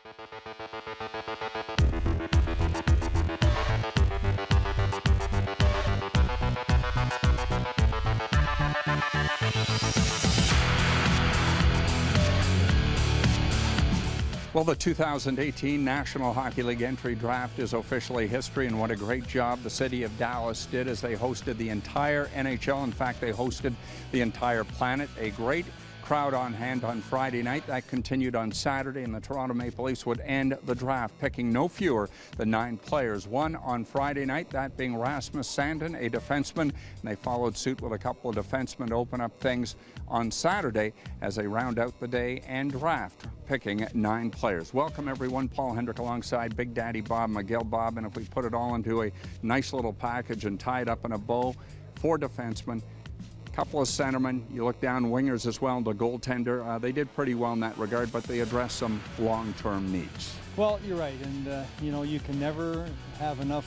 Well, the 2018 National Hockey League Entry Draft is officially history, and what a great job the city of Dallas did as they hosted the entire NHL. In fact, they hosted the entire planet. A great crowd on hand on Friday night. That continued on Saturday, and the Toronto Maple Leafs would end the draft, picking no fewer than 9 players. One on Friday night, that being Rasmus Sandin, a defenseman, and they followed suit with a couple of defensemen to open up things on Saturday as they round out the day and draft, picking 9 players. Welcome, everyone. Paul Hendrick alongside Big Daddy Bob McGill. Bob, and if we put it all into a nice little package and tie it up in a bow, 4 defensemen, couple of centermen, you look down, wingers as well, the goaltender. They did pretty well in that regard, but they addressed some long-term needs. Well, you're right, and you know, you can never have enough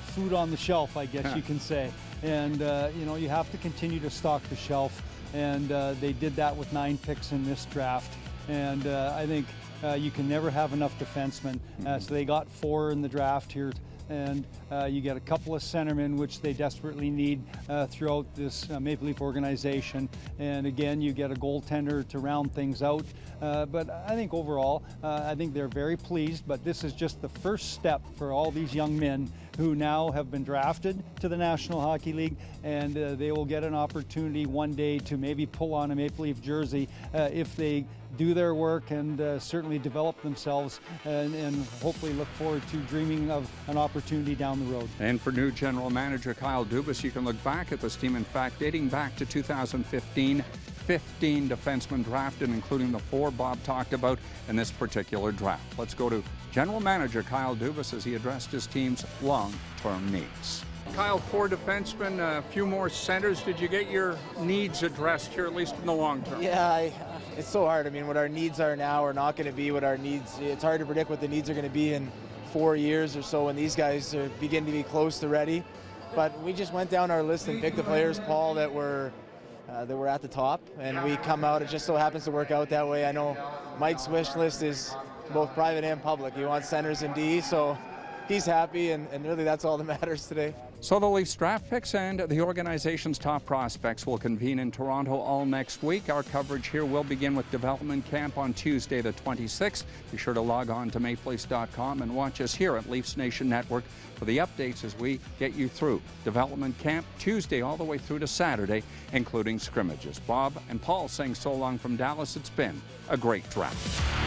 food on the shelf, I guess you can say. And you know, you have to continue to stock the shelf, and they did that with 9 picks in this draft. And I think you can never have enough defensemen. So they got 4 in the draft here, and you get a couple of centermen, which they desperately need throughout this Maple Leaf organization. And again, you get a goaltender to round things out. But I think overall, I think they're very pleased, but this is just the first step for all these young men who now have been drafted to the National Hockey League, and they will get an opportunity one day to maybe pull on a Maple Leaf jersey if they do their work and certainly develop themselves, and hopefully look forward to dreaming of an opportunity down the road. And for new general manager Kyle Dubas, you can look back at this team, in fact, dating back to 2015, 15 defensemen drafted, including the 4 Bob talked about in this particular draft. Let's go to general manager Kyle Dubas as he addressed his team's long-term needs. Kyle, 4 defensemen, a few more centers. Did you get your needs addressed here, at least in the long term? Yeah, it's so hard. I mean, what our needs are now are not going to be what our needs. It's hard to predict what the needs are going to be in 4 years or so when these guys begin to be close to ready. But we just went down our list and picked the players, Paul, that were at the top, and we come out. It just so happens to work out that way. I know Mike's wish list is both private and public. He wants centers and D, so he's happy, and really that's all that matters today. So the Leafs draft picks and the organization's top prospects will convene in Toronto all next week. Our coverage here will begin with development camp on Tuesday the 26th. Be sure to log on to MapleLeafs.com and watch us here at Leafs Nation Network for the updates as we get you through development camp Tuesday all the way through to Saturday, including scrimmages. Bob and Paul saying so long from Dallas. It's been a great draft.